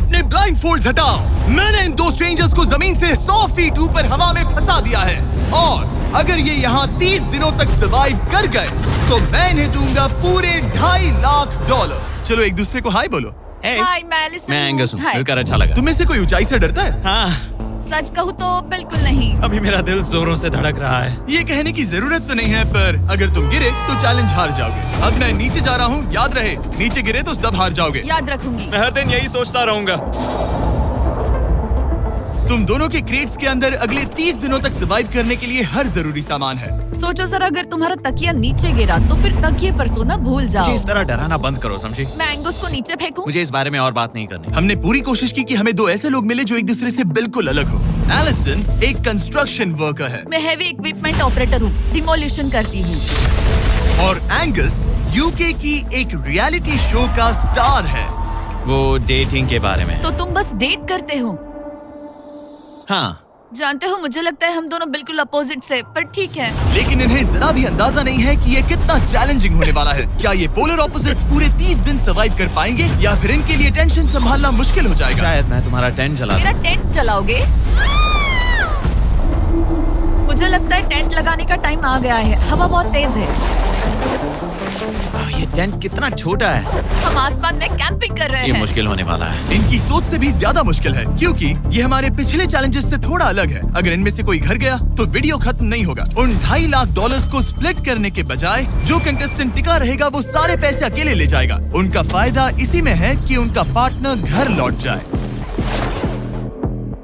अपने ब्लाइंडफोल्ड्स हटाओ। मैंने इन दो स्ट्रेंजर्स को जमीन से 100 फीट ऊपर हवा में फंसा दिया है और अगर ये यहाँ 30 दिनों तक सर्वाइव कर गए तो मैं इन्हें दूंगा पूरे $2.5 लाख। चलो एक दूसरे को हाय बोलो। हाय, मैं एलिसन मैं एंगस हूँ, हाय। मिलकर अच्छा लगा। तुम्हें से कोई ऊंचाई से डरता है? हाँ, सच कहूँ तो बिल्कुल नहीं। अभी मेरा दिल जोरों से धड़क रहा है। ये कहने की जरूरत तो नहीं है, पर अगर तुम गिरे तो चैलेंज हार जाओगे। अब मैं नीचे जा रहा हूँ, याद रहे नीचे गिरे तो सब हार जाओगे। याद रखूंगी। मैं हर दिन यही सोचता रहूंगा। तुम दोनों के क्रेट्स के अंदर अगले 30 दिनों तक सर्वाइव करने के लिए हर जरूरी सामान है। सोचो सर, अगर तुम्हारा तकिया नीचे गिरा तो फिर तकिए पर सोना भूल जाओ। मुझे इस तरह डराना बंद करो, समझी? मैं एंगस को नीचे फेंकूं? मुझे इस बारे में और बात नहीं करनी। हमने पूरी कोशिश की कि हमें दो ऐसे लोग मिले जो एक दूसरे से बिल्कुल अलग हो। एलिसन एक कंस्ट्रक्शन वर्कर है मैं हेवी इक्विपमेंट ऑपरेटर हूँ, डिमोलिशन करती हूँ। और एंगस यूके की एक रियलिटी शो का स्टार है। वो डेटिंग के बारे में। तो तुम बस डेट करते हो? हाँ, जानते हो, मुझे लगता है हम दोनों बिल्कुल अपोजिट से, पर ठीक है। लेकिन इन्हें जरा भी अंदाजा नहीं है कि ये कितना चैलेंजिंग होने वाला है। क्या ये पोलर ऑपोजिट्स पूरे 30 दिन सर्वाइव कर पाएंगे या फिर इनके लिए टेंशन संभालना मुश्किल हो जाएगा? शायद मैं तुम्हारा टेंट जला मेरा टेंट जलाओगे? मुझे लगता है टेंट लगाने का टाइम आ गया है। हवा बहुत तेज है। ये टेंट कितना छोटा है। हम आसमान में कैंपिंग कर रहे ये हैं। मुश्किल होने वाला है। इनकी सोच से भी ज्यादा मुश्किल है क्योंकि ये हमारे पिछले चैलेंजेस से थोड़ा अलग है। अगर इनमें से कोई घर गया तो वीडियो खत्म नहीं होगा। उन $2.5 लाख को स्प्लिट करने के बजाय जो कंटेस्टेंट टिका रहेगा वो सारे पैसे अकेले ले जाएगा। उनका फायदा इसी में है कि उनका पार्टनर घर लौट जाए।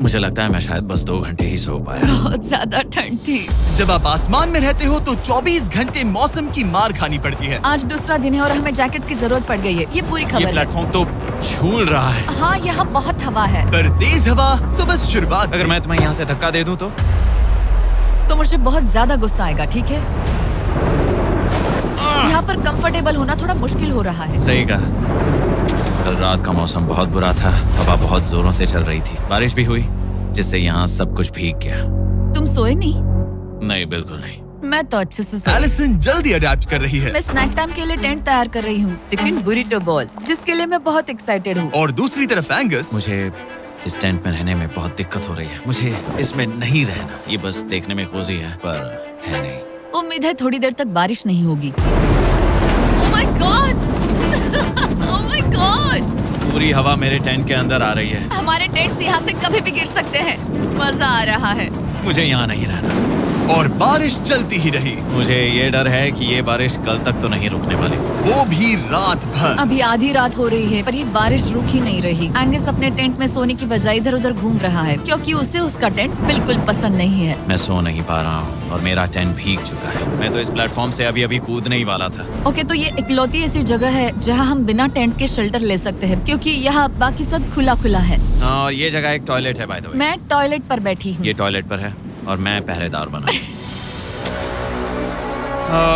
मुझे लगता है मैं शायद बस 2 घंटे ही सो पाया। बहुत ज्यादा ठंड थी। जब आप आसमान में रहते हो तो 24 घंटे मौसम की मार खानी पड़ती है। आज दूसरा दिन है और हमें जैकेट्स की जरूरत पड़ गई है। ये पूरी ये खबर है। प्लेटफॉर्म तो झूल रहा है। हाँ, यहाँ बहुत हवा है। पर तेज हवा तो बस शुरुआत। अगर मैं तुम्हें यहाँ से धक्का दे दूं तो मुझे बहुत ज्यादा गुस्सा आएगा, ठीक है? यहाँ पर कंफर्टेबल होना थोड़ा मुश्किल हो रहा है। सही कहा। कल रात का मौसम बहुत बुरा था। हवा बहुत जोरों से चल रही थी। बारिश भी हुई जिससे यहाँ सब कुछ भीग गया। तुम सोए नहीं? नहीं, बिल्कुल नहीं। मैं तो अच्छे से सोई। एलिसन जल्दी अडेप्ट कर रही है मैं स्नैक टाइम के लिए टेंट तैयार कर रही हूँ, चिकन बुरिटो बॉल, जिसके लिए मैं बहुत एक्साइटेड हूँ। और दूसरी तरफ एंगस। मुझे इस टेंट में रहने में बहुत दिक्कत हो रही है। मुझे इसमें नहीं रहना। ये बस देखने में कोजी है पर है नहीं। उम्मीद है थोड़ी देर तक बारिश नहीं होगी। Oh my God! Oh my God! पूरी हवा मेरे टेंट के अंदर आ रही है। हमारे टेंट्स यहाँ से कभी भी गिर सकते हैं। मजा आ रहा है। मुझे यहाँ नहीं रहना। और बारिश चलती ही रही। मुझे ये डर है कि ये बारिश कल तक तो नहीं रुकने वाली। वो भी रात भर। अभी आधी रात हो रही है पर ये बारिश रुक ही नहीं रही। एंगस अपने टेंट में सोने की बजाय इधर उधर घूम रहा है क्योंकि उसे उसका टेंट बिल्कुल पसंद नहीं है। मैं सो नहीं पा रहा हूँ और मेरा टेंट भीग चुका है। मैं तो इस प्लेटफॉर्म से अभी कूदने ही वाला था। ओके, तो ये इकलौती ऐसी जगह है जहाँ हम बिना टेंट के शेल्टर ले सकते हैं क्योंकि यहाँ बाकी सब खुला खुला है। और ये जगह एक टॉयलेट है बाय द वे। मैं टॉयलेट पर बैठी हूँ। ये टॉयलेट पर है और मैं पहरेदार बना।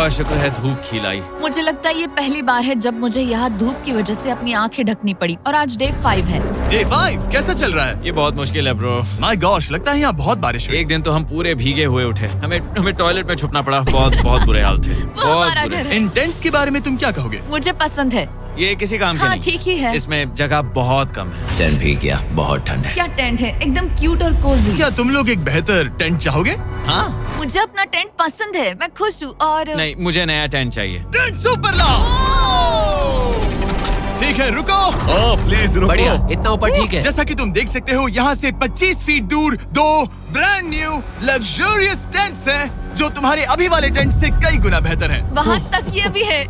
शुक्र है धूप खिलाई। मुझे लगता है ये पहली बार है जब मुझे यहाँ धूप की वजह से अपनी आंखें ढकनी पड़ी और आज डे 5 है। डे 5 कैसा चल रहा है? ये बहुत मुश्किल है ब्रो। माय गॉश, लगता है यहाँ बहुत बारिश हुई। एक दिन तो हम पूरे भीगे हुए उठे। हमें टॉयलेट में छुपना पड़ा। बहुत बुरे हाल थे। वो हमारा घर है। इन टेंट्स के बारे में तुम क्या कहोगे? मुझे पसंद है। ये किसी काम का हाँ, नहीं। ठीक ही है। इसमें जगह बहुत कम है। टेंट भीग गया, बहुत ठंड है। क्या टेंट है, एकदम क्यूट और कोजी। क्या तुम लोग एक बेहतर टेंट चाहोगे? हाँ? मुझे अपना टेंट पसंद है, मैं खुश हूँ। और नहीं, मुझे नया टेंट चाहिए। टेंट सुपर लाओ। ठीक है, रुको। प्लीज रुको। बढ़िया, इतना ऊपर ठीक है। जैसा कि तुम देख सकते हो यहाँ से 25 फीट दूर 2 ब्रांड न्यू लग्जरियस टेंट्स हैं जो तुम्हारे अभी वाले टेंट से कई गुना बेहतर हैं। वहाँ तक ये भी है।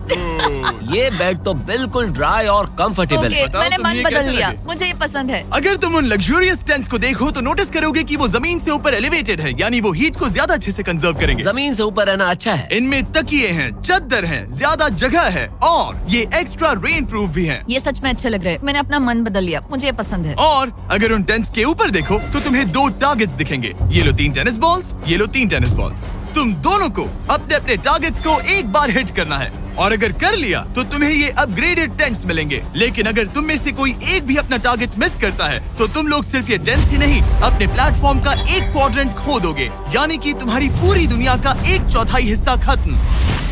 ये बेड तो बिल्कुल ड्राई और कंफर्टेबल है। बताओ मैंने तुम्हें मन ये बदल कैसे लिया, लगे? मुझे ये पसंद है। अगर तुम उन लग्जरियस टेंट्स को देखो तो नोटिस करोगे कि वो जमीन से ऊपर एलिवेटेड है, यानी वो हीट को ज्यादा अच्छे से कंजर्व करेंगे। जमीन से ऊपर रहना अच्छा है। इनमें तकिए हैं, चद्दर हैं, ज्यादा जगह है और ये एक्स्ट्रा रेन प्रूफ भी हैं। ये सच में अच्छे लग रहे हैं। मैंने अपना मन बदल लिया, मुझे ये पसंद है। और अगर उन टेंट्स के ऊपर देखो तो तुम्हें 2 टारगेट्स दिखेंगे। ये लो 3 टेनिस बॉल्स, ये लो 3 टेनिस बॉल्स। तुम दोनों को अपने अपने टारगेट्स को एक बार हिट करना है और अगर कर लिया तो तुम्हें ये अपग्रेडेड टेंट्स मिलेंगे। लेकिन अगर तुम में से कोई एक भी अपना टारगेट मिस करता है तो तुम लोग सिर्फ ये टेंट्स ही नहीं अपने प्लेटफॉर्म का एक क्वाड्रेंट खो दोगे, यानी कि तुम्हारी पूरी दुनिया का 1/4 हिस्सा खत्म।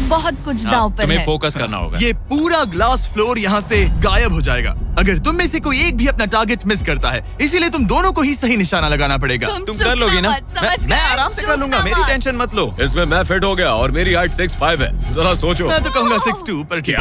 बहुत कुछ दांव पर तुम्हें है। फोकस करना होगा। ये पूरा ग्लास फ्लोर यहाँ से गायब हो जाएगा। अगर तुम में से कोई एक भी अपना टारगेट मिस करता है, इसीलिए तुम दोनों को ही सही निशाना लगाना पड़ेगा। तुम तुम चुप कर लोगी ना? मत, समझ मैं गए? आराम से चुप कर लूंगा, ना मेरी मत। टेंशन मत लो। इसमें मैं फिट हो गया और मेरी हाइट 6'5" है। जरा सोचो। मैं तो कहूँगा 6'2", पर क्या?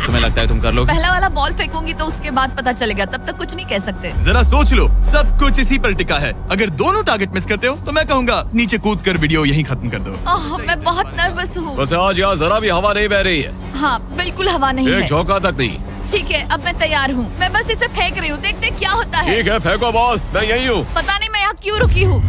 तुम्हें लगता है तुम कर लोगे? पहला वाला बॉल फेंकूंगी तो उसके बाद पता चलेगा, तब तक कुछ नहीं कह सकते। जरा सोच लो, सब कुछ इसी पर टिका है। अगर दोनों टारगेट मिस करते हो तो मैं कहूँगा नीचे कूद कर वीडियो यहीं खत्म कर दो। ओह, मैं बहुत नर्वस हूँ। बस आज यहाँ जरा भी हवा नहीं बह रही है, हाँ, बिल्कुल हवा नहीं एक है। झोंका तक नहीं। ठीक है, अब मैं तैयार हूँ। मैं बस इसे फेंक रही हूँ, देखते क्या होता है। ठीक है, फेंको बॉल, मैं यही हूँ। पता नहीं मैं यहाँ क्यों रुकी हूँ।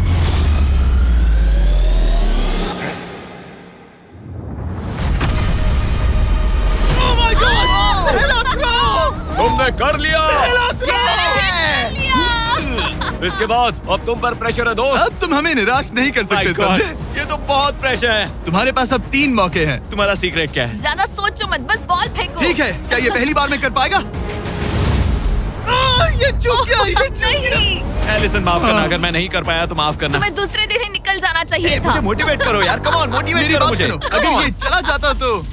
तुमने कर लिया। लिया। इसके बाद अब तुम पर प्रेशर है दोस्त। अब तुम हमें निराश नहीं कर सकते, समझे? ये तो बहुत प्रेशर है। तुम्हारे पास अब 3 मौके हैं। तुम्हारा सीक्रेट क्या है? ज्यादा सोचो मत, बस बॉल फेंको। ठीक है, क्या ये पहली बार में कर पाएगा? ये चूक गया, ये चूक गया। नहीं, एलिसन माफ करना, अगर मैं नहीं कर पाया तो माफ करना। तुम्हें दूसरे दिन ही निकल जाना चाहिए था। मुझे मोटिवेट करो यार, कम ऑन, मोटिवेट मेरी करो बात मुझे। सुनो, अगर ये चला जाता तो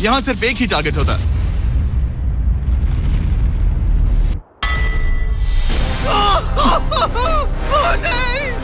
यहाँ सिर्फ एक ही टारगेट होता।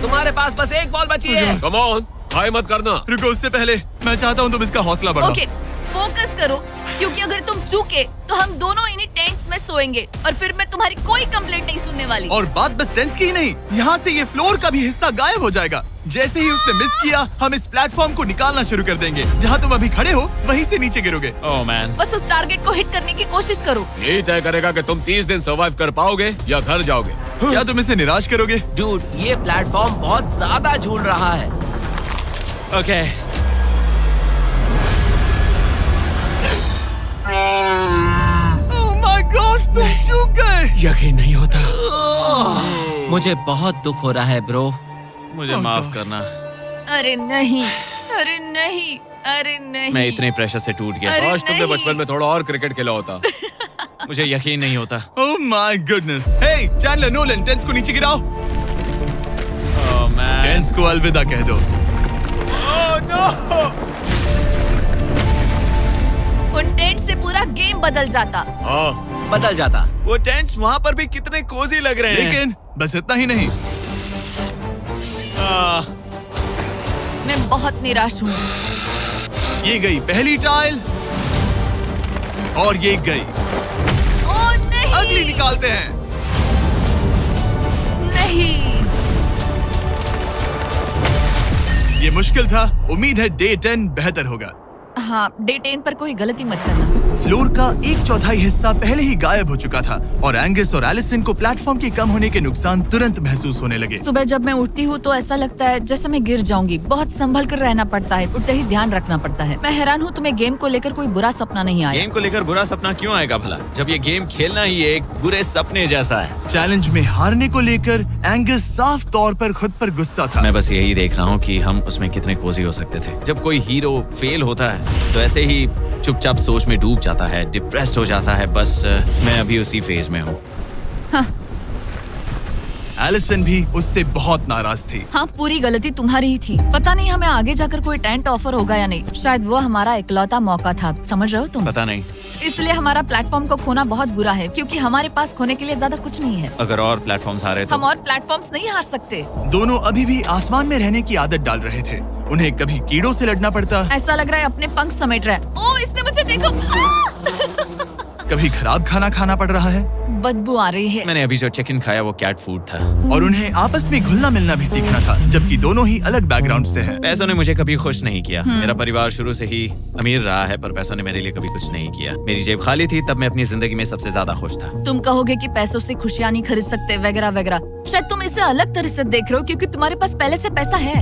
तुम्हारे पास बस एक बॉल बची है। कम ऑन, हाय मत करना। रुको, उससे पहले मैं चाहता हूँ तुम इसका हौसला बढ़ाओ। ओके, फोकस करो, क्योंकि अगर तुम चूके तो हम दोनों इन्हीं टेंट्स में सोएंगे और फिर मैं तुम्हारी कोई कंप्लेंट नहीं सुनने वाली। और बात बस टेंस की ही नहीं, यहाँ से ये फ्लोर का भी हिस्सा गायब हो जाएगा। जैसे ही उसने मिस किया, हम इस प्लेटफॉर्म को निकालना शुरू कर देंगे। जहाँ तुम अभी खड़े हो, वहीं से नीचे गिरोगे। ओह मैन, बस उस टारगेट को हिट करने की कोशिश करो। यही तय करेगा कि तुम 30 दिन सर्वाइव कर पाओगे या घर जाओगे। क्या तुम इसे निराश करोगे? डूड, ये प्लेटफॉर्म बहुत ज्यादा झूल रहा है। ओके। ओह माय गॉड, तुम चूक गए। यकीन नहीं होता। मुझे बहुत दुख हो रहा है ब्रो। मुझे माफ करना, अरे नहीं, अरे नहीं, अरे नहीं। मैं इतने प्रेशर से टूट गया। अरे काश तुमने नहीं। बचपन में थोड़ा और क्रिकेट खेला होता। मुझे यकीन नहीं होता। Oh my goodness. Hey Chandler, Nolan, tents को नीचे गिराओ। ओह मैन, टेंस को अलविदा कह दो। उन टेंट से पूरा गेम बदल जाता। हाँ, बदल जाता। वो टेंट्स वहाँ पर भी कितने कोजी लग रहे हैं। लेकिन बस इतना ही नहीं, मैं बहुत निराश हूँ। ये गई पहली टाइल और ये गई। ओह नहीं, अगली निकालते हैं। नहीं। ये मुश्किल था, उम्मीद है डे 10 बेहतर होगा। हाँ, डे 10 पर कोई गलती मत करना। फ्लोर का 1/4 हिस्सा पहले ही गायब हो चुका था और एंगस और एलिसन को प्लेटफॉर्म के कम होने के नुकसान तुरंत महसूस होने लगे। सुबह जब मैं उठती हूँ तो ऐसा लगता है जैसे मैं गिर जाऊंगी। बहुत संभल कर रहना पड़ता है, उठते ही ध्यान रखना पड़ता है। मैं हैरान हूँ तुम्हें गेम को लेकर कोई बुरा सपना नहीं आया। गेम को लेकर बुरा सपना क्यों आएगा भला, जब ये गेम खेलना ही एक बुरे सपने जैसा है। चैलेंज में हारने को लेकर एंगस साफ तौर पर खुद पर गुस्सा था। मैं बस यही देख रहा हूँ कि हम उसमें कितने कोजी हो सकते थे। जब कोई हीरो फेल होता है तो ऐसे ही चुपचाप सोच में डूब जाता है, डिप्रेस्ड हो जाता है। बस मैं अभी उसी फेज में हूँ। एलिसन भी उससे बहुत नाराज थी। हाँ, पूरी गलती तुम्हारी ही थी। पता नहीं हमें आगे जाकर कोई टेंट ऑफर होगा या नहीं। शायद वो हमारा इकलौता मौका था, समझ रहे हो तुम? पता नहीं, इसलिए हमारा प्लेटफॉर्म को खोना बहुत बुरा है, क्योंकि हमारे पास खोने के लिए ज्यादा कुछ नहीं है। अगर और प्लेटफॉर्म्स आ रहे हम तो। और प्लेटफॉर्म्स नहीं हार सकते। दोनों अभी भी आसमान में रहने की आदत डाल रहे थे। उन्हें कभी कीड़ों से लड़ना पड़ता, ऐसा लग रहा है अपने पंख समेट रहा है। ओह, इसने मुझे देखो। कभी खराब खाना खाना पड़ रहा है बदबू आ रही है। मैंने अभी जो चिकन खाया वो कैट फूड था। और उन्हें आपस में घुलना मिलना भी सीखना था, जबकि दोनों ही अलग बैकग्राउंड से हैं। पैसों ने मुझे कभी खुश नहीं किया। मेरा परिवार शुरू से ही अमीर रहा है, पर पैसों ने मेरे लिए कभी कुछ नहीं किया। मेरी जेब खाली थी तब मैं अपनी जिंदगी में सबसे ज्यादा खुश था। तुम कहोगे कि पैसों से खुशियां नहीं खरीद सकते वगैरह वगैरह। शायद तुम इसे अलग तरह से देख रहे हो, क्योंकि तुम्हारे पास पहले से पैसा है।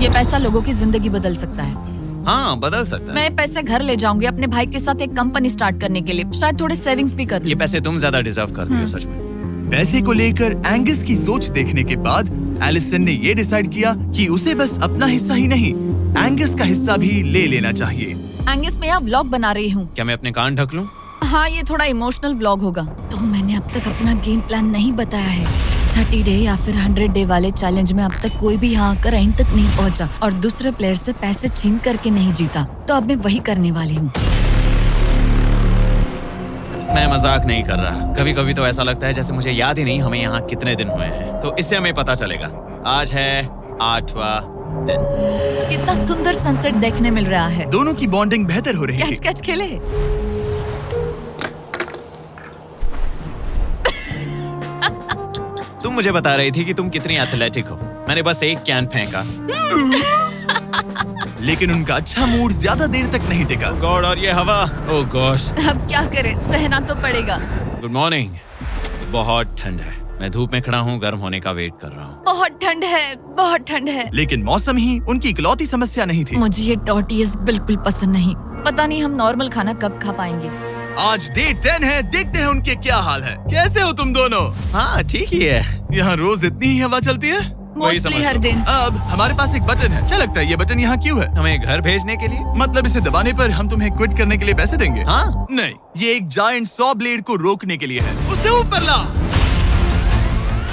ये पैसा लोगों की जिंदगी बदल सकता है। हाँ, बदल सकता है। मैं पैसे घर ले जाऊंगी अपने भाई के साथ एक कंपनी स्टार्ट करने के लिए। शायद थोड़े सेविंग्स भी कर लूं। ये पैसे तुम ज्यादा डिजर्व करती हो, सच में। पैसे को लेकर एंगस की सोच देखने के बाद एलिसन ने ये डिसाइड किया कि उसे बस अपना हिस्सा ही नहीं, एंगस का हिस्सा भी ले लेना चाहिए। एंगस, मैं यहाँ व्लॉग बना रही हूँ। क्या मैं अपने कान ढक लूं? हाँ, ये थोड़ा इमोशनल व्लॉग होगा। तो मैंने अब तक अपना गेम प्लान नहीं बताया है। 30 डे या फिर 100 डे वाले चैलेंज में अब तक कोई भी यहाँ आकर एंड तक नहीं पहुँचा और दूसरे प्लेयर से पैसे छीन करके नहीं जीता। तो अब मैं वही करने वाली हूँ। मैं मजाक नहीं कर रहा। कभी कभी तो ऐसा लगता है जैसे मुझे याद ही नहीं हमें यहाँ कितने दिन हुए हैं। तो इससे हमें पता चलेगा। आज है 8वां दिन। कितना सुंदर सनसेट देखने मिल रहा है। दोनों की बॉन्डिंग बेहतर हो रही कैच है। कैच खेले। तुम मुझे बता रही थी कि तुम कितनी एथलेटिक हो। मैंने बस एक कैन फेंका। लेकिन उनका अच्छा मूड ज्यादा देर तक नहीं टिका। गॉड, और ये हवा। ओह गॉश। अब क्या करें, सहना तो पड़ेगा। Good morning. बहुत ठंड है। मैं धूप में खड़ा हूँ, गर्म होने का वेट कर रहा हूँ। बहुत ठंड है, बहुत ठंड है। लेकिन मौसम ही उनकी इकलौती समस्या नहीं थी। मुझे ये टॉर्टियस बिल्कुल पसंद नहीं। पता नहीं हम नॉर्मल खाना कब खा पाएंगे। आज डे 10 है, देखते हैं उनके क्या हाल है। कैसे हो तुम दोनों? हाँ ठीक ही है। यहाँ रोज इतनी ही हवा चलती है? वही मोस्टली समझ हर लो। दिन। अब हमारे पास एक बटन है। क्या लगता है ये बटन यहाँ क्यों है? हमें घर भेजने के लिए? मतलब इसे दबाने पर हम तुम्हें क्विट करने के लिए पैसे देंगे? हाँ। नहीं, ये एक जायंट सॉ ब्लेड को रोकने के लिए है। उसे ऊपर ला।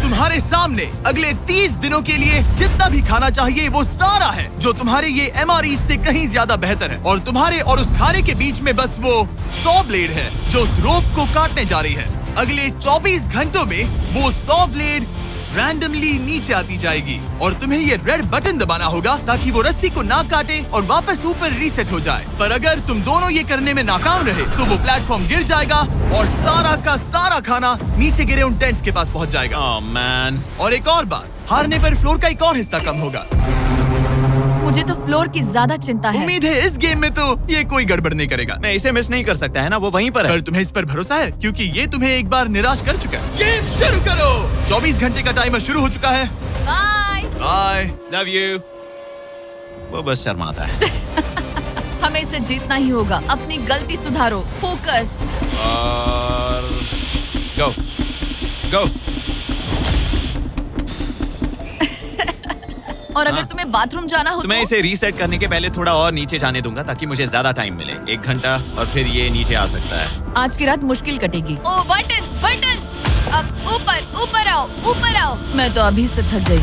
तुम्हारे सामने अगले 30 दिनों के लिए जितना भी खाना चाहिए वो सारा है, जो तुम्हारे ये MRE से कहीं ज्यादा बेहतर है। और तुम्हारे और उस खाने के बीच में बस वो सॉ ब्लेड है जो उस रोप को काटने जा रही है। अगले 24 घंटों में वो सॉ ब्लेड रैंडमली नीचे आती जाएगी और तुम्हें ये रेड बटन दबाना होगा ताकि वो रस्सी को ना काटे और वापस ऊपर रीसेट हो जाए। पर अगर तुम दोनों ये करने में नाकाम रहे तो वो प्लेटफॉर्म गिर जाएगा और सारा का सारा खाना नीचे गिरे उन टेंट्स के पास पहुंच जाएगा। Oh man. और एक और बात, हारने पर फ्लोर का एक और हिस्सा कम होगा। मुझे तो फ्लोर की ज्यादा चिंता है। उम्मीद है इस गेम में तो ये कोई गड़बड़ नहीं करेगा। मैं इसे मिस नहीं कर सकता है ना, वो वहीं पर है। पर तुम्हें इस पर भरोसा है क्योंकि ये तुम्हें एक बार निराश कर चुका है। गेम शुरू करो। 24 घंटे का टाइमर शुरू हो चुका है। बाय। बाय। Love you. वो बस शर्माता है। हमें इसे जीतना ही होगा। अपनी गलती सुधारो। फोकस। और गो गो। और अगर हाँ। तुम्हें बाथरूम जाना हो तो मैं इसे रीसेट करने के पहले थोड़ा और नीचे जाने दूंगा ताकि मुझे ज्यादा टाइम मिले। 1 घंटा और फिर ये नीचे आ सकता है। आज की रात मुश्किल कटेगी। ओ बटन बटन। अब ऊपर ऊपर आओ, ऊपर आओ। मैं तो अभी से थक गई।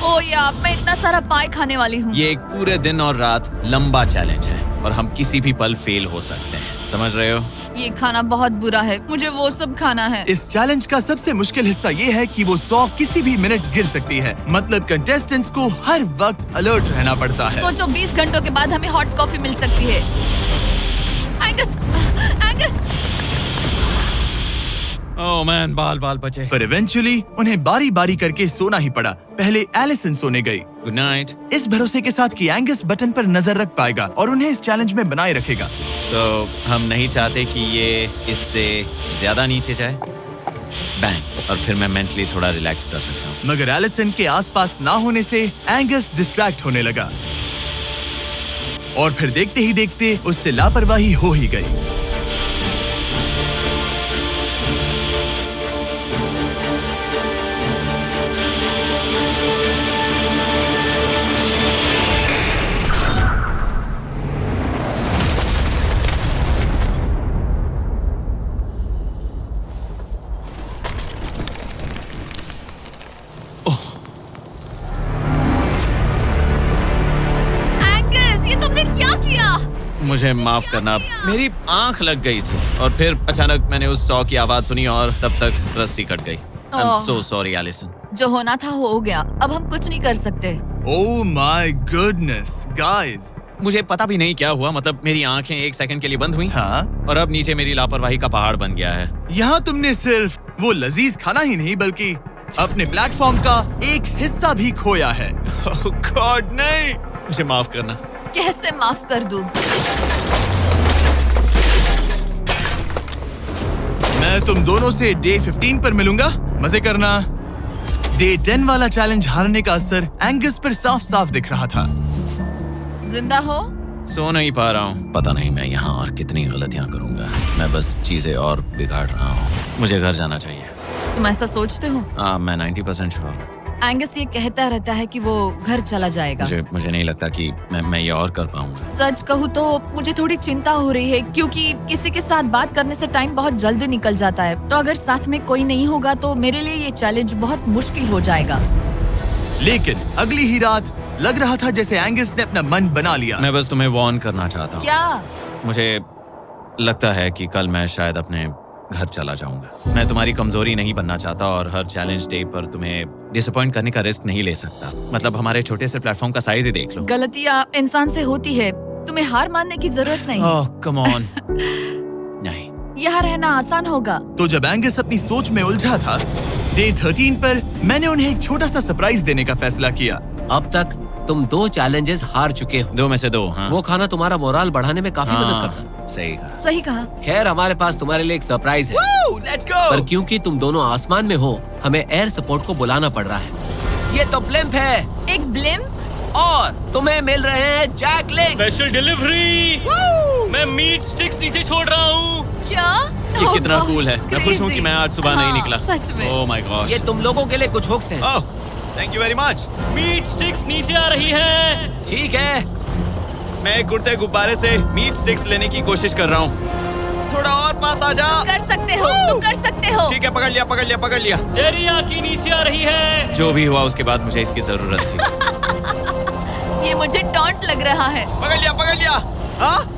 ओ यार, मैं इतना सारा पाई खाने वाली हूँ। ये एक पूरे दिन और रात लंबा चैलेंज है और हम किसी भी पल फेल हो सकते हैं। समझ रहे हो? ये खाना बहुत बुरा है। मुझे वो सब खाना है। इस चैलेंज का सबसे मुश्किल हिस्सा ये है कि वो 100 किसी भी मिनट गिर सकती है। मतलब कंटेस्टेंट्स को हर वक्त अलर्ट रहना पड़ता है। सोचो 20 घंटों के बाद हमें हॉट कॉफी मिल सकती है। Angus, Angus. ओह मैन, बाल बाल बचे। पर इवेंचुअली उन्हें बारी बारी करके सोना ही पड़ा। पहले एलिसन सोने गई, गुड नाइट। इस भरोसे के साथ कि एंगस बटन पर नजर रख पाएगा और उन्हें इस चैलेंज में बनाए रखेगा। तो हम नहीं चाहते कि ये इससे ज्यादा नीचे जाए। बैंग। और फिर मैं मेंटली थोड़ा रिलैक्स कर सकता हूँ। मगर एलिसन के आसपास ना होने से एंगस डिस्ट्रैक्ट होने लगा और फिर देखते ही देखते उससे लापरवाही हो ही गई। एंगस, ये तुमने क्या किया? मुझे माफ करना, मेरी आंख लग गई थी और फिर अचानक मैंने उस 100 की आवाज सुनी और तब तक रस्सी कट गई। I'm oh. so sorry, Alison. जो होना था हो गया। अब हम कुछ नहीं कर सकते। ओह माय गुडनेस गाइस। मुझे पता भी नहीं क्या हुआ। मतलब मेरी आंखें 1 सेकंड के लिए बंद हुई हाँ, और अब नीचे मेरी लापरवाही का पहाड़ बन गया है। यहाँ तुमने सिर्फ वो लजीज खाना ही नहीं बल्कि अपने प्लेटफॉर्म का एक हिस्सा भी खोया है। Oh God, नहीं। मुझे माफ करना। कैसे माफ कर दूं? मैं तुम दोनों से डे 15 पर मिलूंगा। मजे करना। डे 10 वाला चैलेंज हारने का असर एंगस पर साफ साफ दिख रहा था। जिंदा हो? सो नहीं पा रहा हूँ। पता नहीं मैं यहाँ और कितनी गलतियाँ करूँगा। मैं बस चीजें और बिगाड़ रहा हूँ। मुझे घर जाना चाहिए। तुम ऐसा सोचते हो? हाँ, मैं 90% श्योर हूँ। एंगस ये कहता रहता है कि वो घर चला जाएगा। मुझे नहीं लगता कि मैं ये और कर पाऊंगा। सच कहूँ तो मुझे थोड़ी चिंता हो रही है क्योंकि किसी के साथ बात करने से टाइम बहुत जल्दी निकल जाता है। तो अगर साथ में कोई नहीं होगा तो मेरे लिए ये चैलेंज बहुत मुश्किल हो जाएगा। लेकिन अगली ही रात लग रहा था जैसे एंगस ने अपना मन बना लिया। मैं बस तुम्हें वार्न करना चाहता हूँ। क्या? मुझे लगता है कि कल मैं शायद अपने घर चला जाऊंगा। मैं तुम्हारी कमजोरी नहीं बनना चाहता और हर चैलेंज डे पर तुम्हें डिसअपॉइंट करने का रिस्क नहीं ले सकता। मतलब हमारे छोटे से प्लेटफॉर्म का साइज ही देख लो। गलतियाँ इंसान से होती है, तुम्हें हार मानने की जरूरत नहीं। ओह कम ऑन। नहीं, यहाँ रहना आसान होगा। तो जब एंगस अपनी सोच में उलझा था, डे 13 पर मैंने उन्हें एक छोटा सा सरप्राइज देने का फैसला किया। अब तक तुम 2 चैलेंजेस हार चुके हो। 2 में से 2। हाँ वो खाना तुम्हारा मोराल बढ़ाने में काफी मदद हाँ, करता है। सही कहा। सही कहा। खैर हमारे पास तुम्हारे लिए एक सरप्राइज है, लेट्स गो। पर क्योंकि तुम दोनों आसमान में हो, हमें एयर सपोर्ट को बुलाना पड़ रहा है। ये तो ब्लिम्प है एक ब्लिम? और तुम्हें मिल रहे हैं जैक लिंक। Special delivery. मैं मीट स्टिक्स नीचे छोड़ रहा हूँ। क्या? ये Oh कितना gosh, कूल है। मैं खुश हूँ कि मैं आज सुबह नहीं हाँ, निकला। सच में। Oh my gosh. ये तुम लोगों के लिए कुछ हुक्स हैं। Oh thank you very much. Meat sticks नीचे आ रही है। ठीक है, मैं एक उड़ते गुब्बारे से मीट स्टिक्स लेने की कोशिश कर रहा हूँ। थोड़ा और पास आ जा। कर सकते हो, तुम कर सकते हो। ठीक है, पकड़ लिया पकड़ लिया पकड़ लिया। टेरियाकी नीचे आ रही है। जो भी हुआ उसके बाद मुझे इसकी जरूरत थी। ये मुझे टॉन्ट लग रहा है। पकड़ लिया पकड़ लिया। हाँ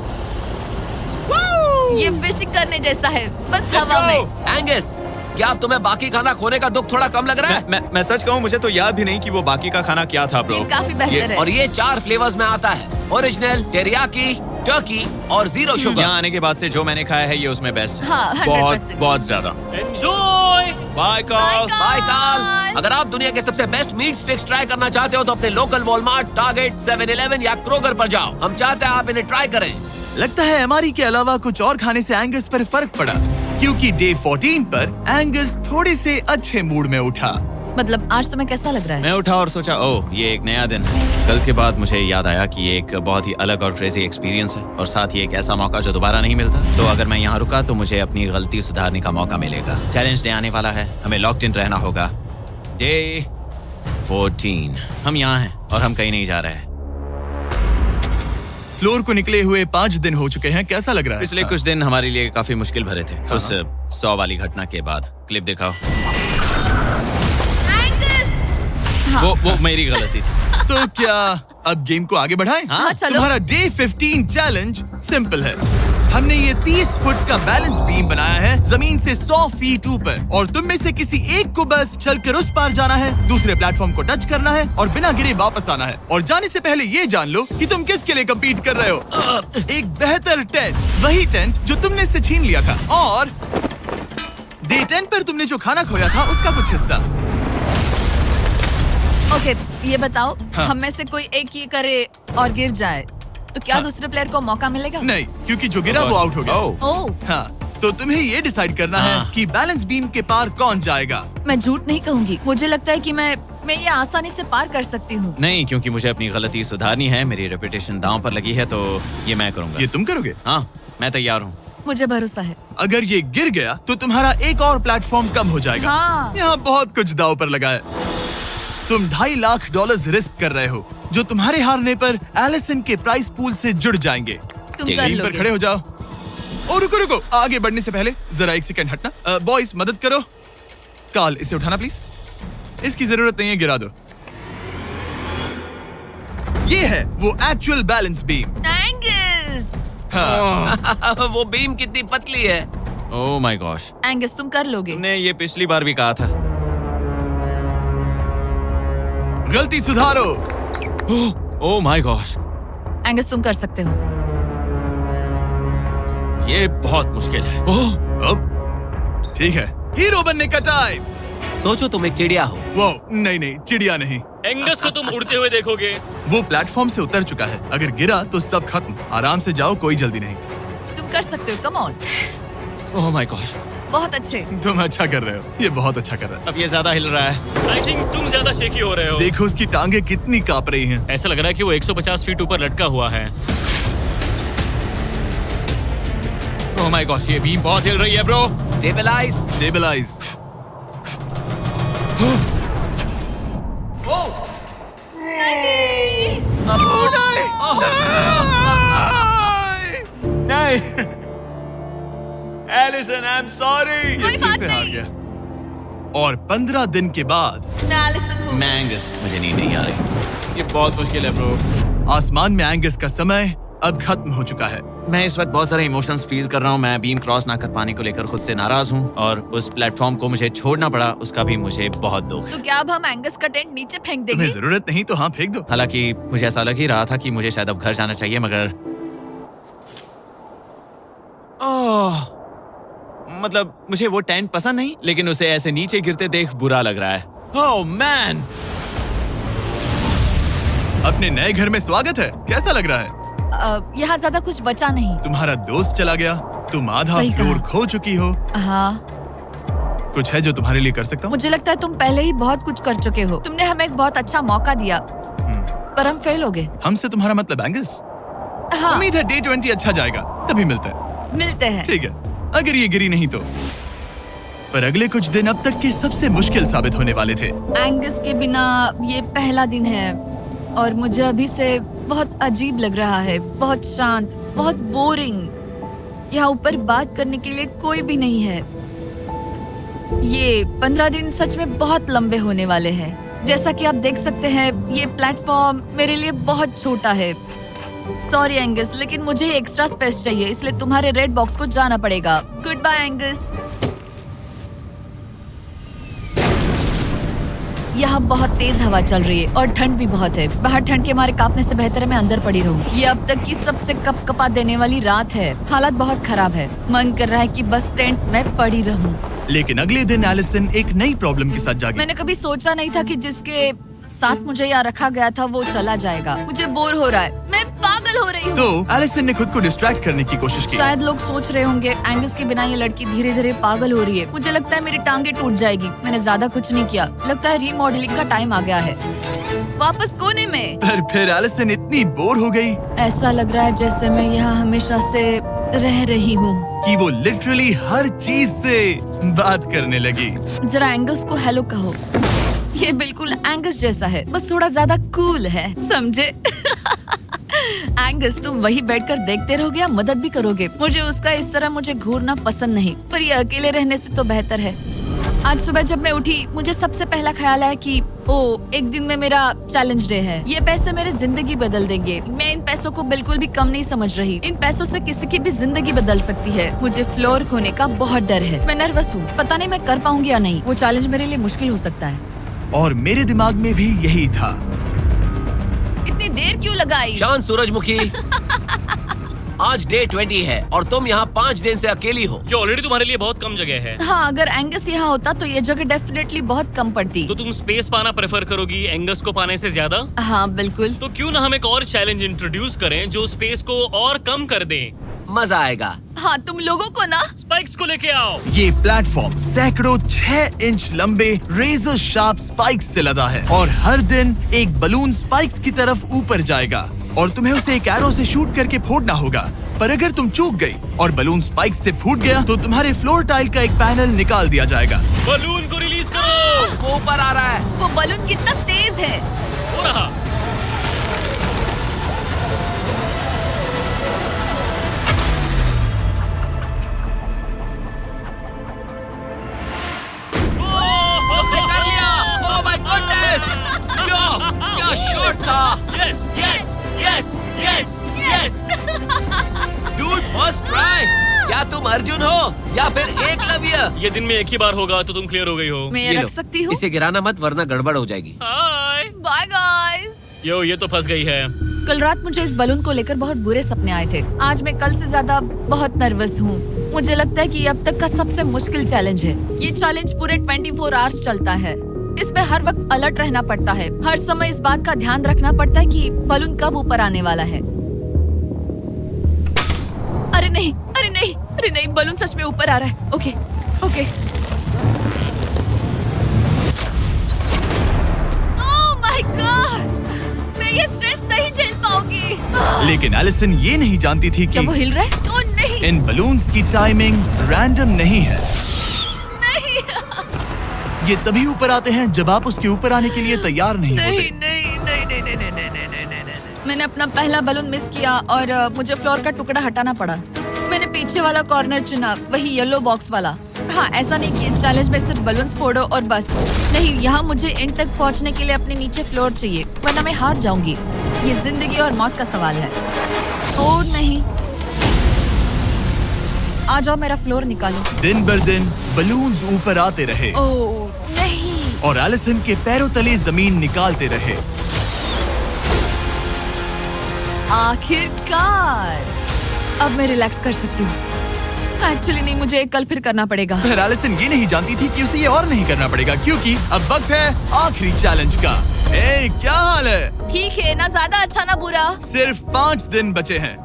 ये फिशिंग करने जैसा है, बस हवा में। एंगस, क्या अब तुम्हें बाकी खाना खोने का दुख थोड़ा कम लग रहा है? मैं सच कहूँ, मुझे तो याद भी नहीं कि वो बाकी का खाना क्या था ब्रो। ये काफी बेहतर है। और ये 4 फ्लेवर्स में आता है, ओरिजिनल, टेरियाकी, टर्की और 0 शुगर। यहाँ आने के बाद से जो मैंने खाया है ये उसमें बेस्ट है। हाँ, 100%। बहुत ज्यादा। एंजॉय। Bye call. बाय काल। अगर आप दुनिया के सबसे बेस्ट मीट स्टिक्स ट्राई करना चाहते हो तो अपने लोकल वॉलमार्ट, टारगेट, 7-Eleven या क्रोगर पर जाओ। हम चाहते हैं आप इन्हें ट्राई करें। लगता है एमआरई के अलावा कुछ और खाने से एंगस पर फर्क पड़ा, क्योंकि डे 14 पर एंगस थोड़े से अच्छे मूड में उठा। मतलब आज तुम्हें कैसा लग रहा है? मैं उठा और सोचा ओह ये एक नया दिन है। कल के बाद मुझे याद आया कि ये एक बहुत ही अलग और क्रेजी एक्सपीरियंस है और साथ ही एक ऐसा मौका जो दोबारा नहीं मिलता। तो अगर मैं यहाँ रुका तो मुझे अपनी गलती सुधारने का मौका मिलेगा। चैलेंज डे आने वाला है, हमें लॉक्ड इन रहना होगा। डे 14 हम यहाँ हैं और हम कहीं नहीं जा रहे हैं। फ्लोर को निकले हुए 5 दिन हो चुके हैं, कैसा लग रहा है? पिछले कुछ दिन हमारे लिए काफी मुश्किल भरे थे। उस 100 वाली घटना के बाद। क्लिप दिखाओ। वो मेरी गलती थी। तो क्या अब गेम को आगे बढ़ाएं? हाँ, चलो। तुम्हारा डे 15 चैलेंज सिंपल है। हमने ये 30 फुट का बैलेंस बीम बनाया है जमीन से 100 फीट ऊपर, और तुम में से किसी एक को बस चलकर उस पार जाना है, दूसरे प्लेटफॉर्म को टच करना है और बिना गिरे वापस आना है। और जाने से पहले ये जान लो कि तुम किसके लिए कम्पीट कर रहे हो। एक बेहतर टेंट, वही टेंट जो तुमने इससे छीन लिया था, और डे 10 पर तुमने जो खाना खोया था उसका कुछ हिस्सा। ओके, ये बताओ, हाँ। हम में से कोई एक ये करे और गिर जाए तो क्या हाँ। दूसरे प्लेयर को मौका मिलेगा? नहीं, क्योंकि जो गिरा वो आउट हो गया। ओह, हाँ, तो तुम्हें ये डिसाइड करना हाँ। है कि बैलेंस बीम के पार कौन जाएगा। मैं झूठ नहीं कहूंगी, मुझे लगता है कि मैं ये आसानी से पार कर सकती हूँ। नहीं, क्योंकि मुझे अपनी गलती सुधारनी है। मेरी रेपुटेशन दांव पर लगी है, तो ये मैं करूंगा। ये तुम करोगे? हाँ, मैं तैयार हूँ। मुझे भरोसा है। अगर ये गिर गया तो तुम्हारा एक और प्लेटफॉर्म कम हो जाएगा। हाँ। यहाँ बहुत कुछ दाव पर लगा है। तुम $2.5 लाख रिस्क कर रहे हो, जो तुम्हारे हारने पर एलिसन के प्राइस पूल से जुड़ जाएंगे। तुम ठीक कर है, टीम पर लोगे। खड़े हो जाओ। और रुको रुको, आगे बढ़ने से पहले जरा 1 सेकंड हटना। बॉयज मदद करो। काल, इसे उठाना प्लीज। इसकी जरूरत नहीं है, गिरा दो। ये है वो एक्चुअल बैलेंस बीम। एंगस, हाँ। वो बीम कितनी पतली है। ओह माय गॉश। एंगस तुम कर लोगे। तुमने ये पिछली बार भी कहा था। गलती सुधारो। ओह माय गॉश, एंगस तुम कर सकते हो। ये बहुत मुश्किल है। अब ठीक है, हीरो बनने का टाइम। सोचो तुम एक चिड़िया हो। वो नहीं नहीं, चिड़िया नहीं। एंगस को तुम उड़ते हुए देखोगे। वो प्लेटफॉर्म से उतर चुका है, अगर गिरा तो सब खत्म। आराम से जाओ, कोई जल्दी नहीं। तुम कर सकते हो, come on. Oh my gosh, बहुत अच्छे। तुम अच्छा कर रहे हो, ये बहुत अच्छा कर रहा है। अब ये ज्यादा हिल रहा है। आई थिंक तुम ज्यादा शेकी हो रहे हो। देखो उसकी टांगे कितनी कांप रही हैं। ऐसा लग रहा है कि वो 150 फीट ऊपर लटका हुआ है। ओह माय गॉश, ये बीम बहुत हिल रही है ब्रो। स्टेबलाइज। स्टेबलाइज। नहीं, एलिसन, आई एम सॉरी। कोई बात हार नहीं। गया। और 15 दिन के बाद मैं एलिसन हूँ। मैं एंगस, मुझे नींद नहीं आ रही। ये बहुत मुश्किल है ब्रो। आसमान में एंगस का समय अब खत्म हो चुका है। मैं इस वक्त बहुत सारे इमोशंस फील कर रहा हूँ। मैं बीम क्रॉस ना कर पाने को लेकर खुद से नाराज हूँ और उस प्लेटफॉर्म को मुझे छोड़ना पड़ा, उसका भी मुझे बहुत दुख है। तो क्या अब हम एंगस का टेंट नीचे फेंक देंगे? तुम्हें जरूरत नहीं तो हाँ फेंक दो। हालांकि मुझे ऐसा लग ही रहा था कि मुझे शायद अब घर जाना चाहिए, मगर मतलब मुझे वो टेंट पसंद नहीं, लेकिन उसे ऐसे नीचे गिरते देख बुरा लग रहा है। ओह मैन, अपने नए घर में स्वागत है। कैसा लग रहा है? यहाँ ज्यादा कुछ बचा नहीं। तुम्हारा दोस्त चला गया, तुम आधा सही कहा। फ्लोर खो चुकी हो। हाँ, कुछ है जो तुम्हारे लिए कर सकता हूँ? मुझे लगता है तुम पहले ही बहुत कुछ कर चुके हो। तुमने हमें एक बहुत अच्छा मौका दिया, पर हम फेल हो गए। हमसे तुम्हारा मतलब एंगस? हाँ, उम्मीद है डे 20 अच्छा जाएगा, तभी मिलते हैं। मिलते हैं। ठीक है, अगर ये गिरी नहीं तो। पर अगले कुछ दिन अब तक के सबसे मुश्किल साबित होने वाले थे। एंगस के बिना ये पहला दिन है और मुझे अभी से बहुत अजीब लग रहा है, बहुत शांत, बहुत बोरिंग। यहाँ ऊपर बात करने के लिए कोई भी नहीं है। ये 15 दिन सच में बहुत लंबे होने वाले हैं। जैसा कि आप देख सकते हैं, ये प्लेटफॉर्म मेरे लिए बहुत छोटा है। सॉरी एंगस, लेकिन मुझे एक्स्ट्रा स्पेस चाहिए, इसलिए तुम्हारे रेड बॉक्स को जाना पड़ेगा। Goodbye Angus. यहाँ बहुत तेज हवा चल रही है और ठंड भी बहुत है। बाहर ठंड के मारे कांपने से बेहतर है मैं अंदर पड़ी रहूं। ये अब तक की सबसे कपकपा देने वाली रात है। हालत बहुत खराब है। मन कर रहा है कि बस टेंट में पड़ी रहूं। लेकिन अगले दिन एलिसन एक नई प्रॉब्लम के साथ जागी। मैंने कभी सोचा नहीं था कि जिसके साथ मुझे यहाँ रखा गया था वो चला जाएगा। मुझे बोर हो रहा है, मैं पागल हो रही हूँ। तो एलिसन ने खुद को डिस्ट्रैक्ट करने की कोशिश की। शायद लोग सोच रहे होंगे एंगस के बिना ये लड़की धीरे धीरे पागल हो रही है। मुझे लगता है मेरी टांगे टूट जाएगी। मैंने ज्यादा कुछ नहीं किया। लगता है रीमॉडलिंग का टाइम आ गया है। वापस कोने में। पर फिर एलिसन इतनी बोर हो गई ऐसा लग रहा है जैसे मैं यहाँ हमेशा से रह रही हूँ। कि वो लिटरली हर चीज से बात करने लगी। जरा एंगस को हेलो कहो। ये बिल्कुल एंगस जैसा है, बस थोड़ा ज्यादा कूल है, समझे? एंगस, तुम वही बैठकर देखते रहोगे या मदद भी करोगे? मुझे उसका इस तरह मुझे घूरना पसंद नहीं, पर ये अकेले रहने से तो बेहतर है। आज सुबह जब मैं उठी, मुझे सबसे पहला ख्याल आया कि एक दिन में मेरा चैलेंज डे है। ये पैसे मेरी जिंदगी बदल देंगे। मैं इन पैसों को बिल्कुल भी कम नहीं समझ रही। इन पैसों से किसी की भी जिंदगी बदल सकती है। मुझे फ्लोर खोने का बहुत डर है। मैं नर्वस हूँ, पता नहीं मैं कर पाऊंगी या नहीं। वो चैलेंज मेरे लिए मुश्किल हो सकता है। और मेरे दिमाग में भी यही था। इतनी देर क्यों लगाई? शांत सूरजमुखी। आज डे 20 है और तुम यहाँ 5 दिन से अकेली हो। ये ऑलरेडी तुम्हारे लिए बहुत कम जगह है। हाँ, अगर एंगस यहाँ होता तो ये जगह डेफिनेटली बहुत कम पड़ती। तो तुम स्पेस पाना प्रेफर करोगी एंगस को पाने से ज्यादा? हाँ बिल्कुल। तो क्यों ना हम एक और चैलेंज इंट्रोड्यूस करें जो स्पेस को और कम कर दे। मजा आएगा। हाँ, तुम लोगों को ना स्पाइक्स को लेके आओ। ये प्लेटफॉर्म सैकड़ों 6 इंच लंबे रेजर शार्प स्पाइक्स से लदा है और हर दिन एक बलून स्पाइक्स की तरफ ऊपर जाएगा और तुम्हें उसे एक एरो से शूट करके फोड़ना होगा। पर अगर तुम चूक गई और बलून स्पाइक्स से फूट गया तो तुम्हारे फ्लोर टाइल का एक पैनल निकाल दिया जाएगा। बलून को रिलीज करो। वो ऊपर आ रहा है। वो बलून कितना तेज है। हो रहा। कर लिया। Oh my goodness! क्या शॉट था। Yes yes yes yes yes. Dude, first try. क्या तुम अर्जुन हो या फिर एकलव्य? ये दिन में एक ही बार होगा तो तुम क्लियर हो गई हो। मैं ये ये लो। रख सकती हूँ? इसे गिराना मत वरना गड़बड़ हो जाएगी। हाय। Bye guys. यो, ये तो फंस गई है। कल रात मुझे इस बलून को लेकर बहुत बुरे सपने आए थे। आज मैं कल से ज्यादा बहुत नर्वस हूँ। मुझे लगता है कि ये अब तक का सबसे मुश्किल चैलेंज है। ये चैलेंज पूरे 24 आवर्स चलता है। इसमें हर वक्त अलर्ट रहना पड़ता है। हर समय इस बात का ध्यान रखना पड़ता है कि बलून कब ऊपर आने वाला है। अरे नहीं, अरे नहीं, अरे नहीं, बलून सच में ऊपर आ रहा है। Okay, okay. Oh my God! मैं ये स्ट्रेस नहीं झेल पाऊंगी। लेकिन एलिसन ये नहीं जानती थी क्या कि वो हिल रहा है? ओह नहीं, इन बलून्स की टाइमिंग रैंडम नहीं है। नहीं, ये तभी ऊपर आते हैं जब आप उसके ऊपर आने के लिए तैयार नहीं नहीं, होते। नहीं, नहीं, नहीं, नहीं, नहीं, नहीं, नहीं, नहीं, नहीं, नहीं। मैंने अपना पहला बलून मिस किया और मुझे फ्लोर का टुकड़ा हटाना पड़ा। मैंने पीछे वाला कॉर्नर चुना, वही येलो बॉक्स वाला। हाँ, ऐसा नहीं कि इस चैलेंज में सिर्फ बलून्स फोड़ो और बस। नहीं, यहाँ मुझे एंड तक पहुँचने के लिए अपने नीचे फ्लोर चाहिए, वरना मैं हार जाऊंगी। ये जिंदगी और मौत का सवाल है। ओ नहीं, आ जाओ, मेरा फ्लोर निकालो। दिन बर दिन बलून्स ऊपर आते रहे ओ नहीं, और एलिसन के पैरों तले जमीन निकालते रहे। आखिरकार अब मैं रिलैक्स कर सकती हूँ। एक्चुअली नहीं, मुझे कल फिर करना पड़ेगा। पर एलिसन ये नहीं जानती थी कि उसे ये और नहीं करना पड़ेगा, क्योंकि अब वक्त है आखिरी चैलेंज का। ए, क्या हाल है? ठीक है, ना ज्यादा अच्छा ना बुरा। सिर्फ 5 दिन बचे हैं।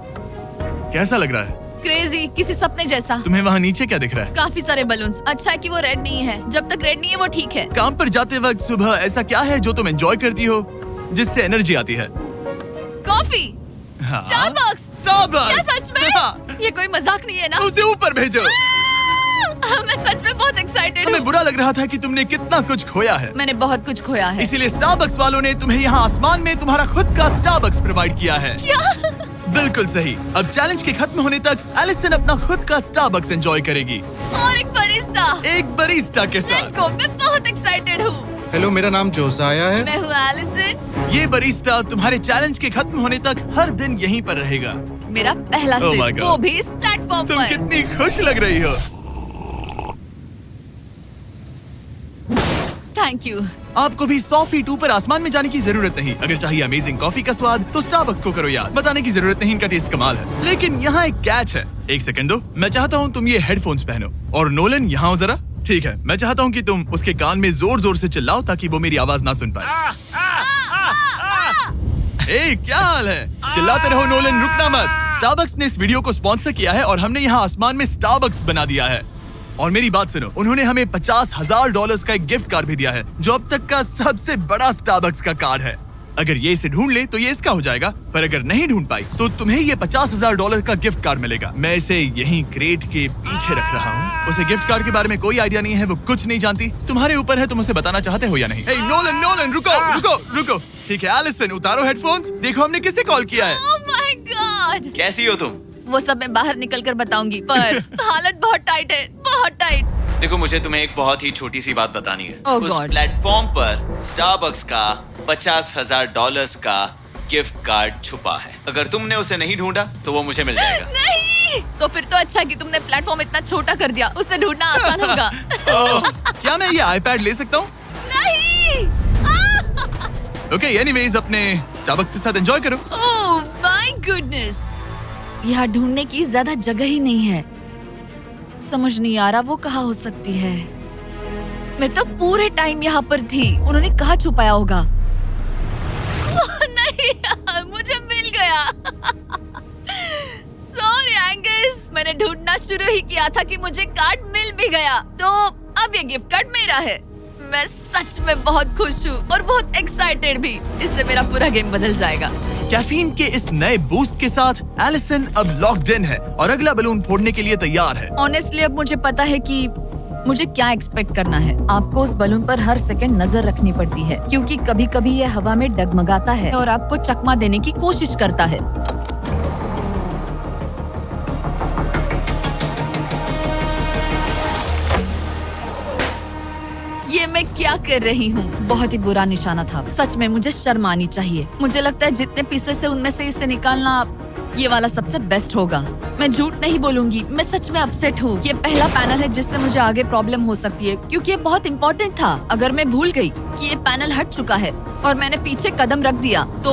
कैसा लग रहा है? क्रेजी, किसी सपने जैसा। तुम्हें वहाँ नीचे क्या दिख रहा है? काफी सारे बलून्स। अच्छा है कि वो रेड नहीं है। जब तक रेड नहीं है वो ठीक है। काम पर जाते वक्त सुबह ऐसा क्या है जो तुम एंजॉय करती हो, जिससे एनर्जी आती है? कॉफी। हाँ? स्टारबक्स। स्टारबक्स। क्या सच में? ये कोई मजाक नहीं है ना? उसे ऊपर भेजो। मैं सच में बहुत एक्साइटेड हमें हूँ। बुरा लग रहा था कि तुमने कितना कुछ खोया है। मैंने बहुत कुछ खोया है। इसीलिए स्टारबक्स वालों ने तुम्हें यहाँ आसमान में तुम्हारा खुद का स्टारबक्स प्रोवाइड किया है। क्या? बिल्कुल सही। अब चैलेंज के खत्म होने तक एलिसन अपना खुद का स्टारबक्स एंजॉय करेगी, और एक बरिस्ता। एक बरिस्टा के लेट्स साथ। गो, मैं बहुत एक्साइटेड हूँ। हेलो, मेरा नाम जोसाया है। मैं हूँ एलिसन। ये बरिस्टा तुम्हारे चैलेंज के खत्म होने तक हर दिन यहीं पर रहेगा। मेरा पहला Oh my सिप, God. वो भी इस प्लेटफॉर्म तुम पर। कितनी खुश लग रही हो। Thank you. आपको भी 100 फीट ऊपर आसमान में जाने की जरूरत नहीं। अगर चाहिए अमेजिंग कॉफी का स्वाद तो स्टारबक्स को करो याद। बताने की जरूरत नहीं, इनका टेस्ट कमाल है। लेकिन यहाँ एक कैच है। एक सेकंड दो, मैं चाहता हूँ तुम ये हेडफोन्स पहनो। और नोलन, यहाँ हो जरा। ठीक है, मैं चाहता हूँ कि तुम उसके कान में जोर जोर से चिल्लाओ ताकि वो मेरी आवाज ना सुन पाए। ए, क्या हाल है? चिल्लाते रहो नोलन, रुकना मत। स्टारबक्स ने इस वीडियो को स्पॉन्सर किया है और हमने यहाँ आसमान में स्टारबक्स बना दिया है। और मेरी बात सुनो, उन्होंने हमें $50,000 का एक गिफ्ट कार्ड भी दिया है, जो अब तक का सबसे बड़ा स्टारबक्स का कार्ड है। अगर ये इसे ढूंढ ले तो ये इसका हो जाएगा, पर अगर नहीं ढूंढ पाई तो तुम्हें ये $50,000 का गिफ्ट कार्ड मिलेगा। मैं इसे यहीं क्रेट के पीछे रख रहा हूँ। उसे गिफ्ट कार्ड के बारे में कोई आइडिया नहीं है, वो कुछ नहीं जानती। तुम्हारे ऊपर है, तुम उसे बताना चाहते हो या नहीं। ए, नोलन, नोलन, रुको रुको रुको। ठीक है एलिसन, उतारो हेडफोन्स। देखो हमने किसे कॉल किया है। Oh my God. कैसी हो तुम? वो सब मैं बाहर निकल कर बताऊंगी, पर हालत बहुत टाइट है, बहुत टाइट। देखो, मुझे तुम्हें एक बहुत ही छोटी सी बात बतानी है। Oh उस God. प्लेटफॉर्म पर स्टारबक्स का $50,000 का गिफ्ट कार्ड छुपा है। अगर तुमने उसे नहीं ढूंढा तो वो मुझे मिल जाएगा। नहीं, तो फिर तो अच्छा कि तुमने प्लेटफॉर्म इतना छोटा कर दिया, उसे ढूंढना आसान होगा। क्या मैं ये आईपैड ले सकता हूँ? नहीं। ओके, एनीवेज अपने स्टारबक्स के साथ एंजॉय करो। ओह माय गुडनेस, यहाँ ढूंढने की ज्यादा जगह ही नहीं है। समझ नहीं आ रहा वो कहाँ हो सकती है। मैं तो पूरे टाइम यहाँ पर थी, उन्होंने कहाँ छुपाया होगा। नहीं, मुझे मिल गया। सॉरी एंगस, मैंने ढूंढना शुरू ही किया था कि मुझे कार्ड मिल भी गया, तो अब ये गिफ्ट कार्ड मेरा है। मैं सच में बहुत खुश हूँ और बहुत एक्साइटेड भी। इससे मेरा पूरा गेम बदल जाएगा। कैफीन के इस नए बूस्ट के साथ एलिसन अब लॉक्ड इन है और अगला बलून फोड़ने के लिए तैयार है। ऑनेस्टली अब मुझे पता है कि मुझे क्या एक्सपेक्ट करना है। आपको उस बलून पर हर सेकंड नजर रखनी पड़ती है, क्योंकि कभी कभी यह हवा में डगमगाता है और आपको चकमा देने की कोशिश करता है। ये मैं क्या कर रही हूँ? बहुत ही बुरा निशाना था। सच में मुझे शर्म आनी चाहिए। मुझे लगता है जितने पीसेस है उनमें से इसे निकालना ये वाला सबसे बेस्ट होगा। मैं झूठ नहीं बोलूंगी, मैं सच में अपसेट हूँ। ये पहला पैनल है जिससे मुझे आगे प्रॉब्लम हो सकती है, क्योंकि ये बहुत इम्पोर्टेंट था। अगर मैं भूल गई कि ये पैनल हट चुका है और मैंने पीछे कदम रख दिया तो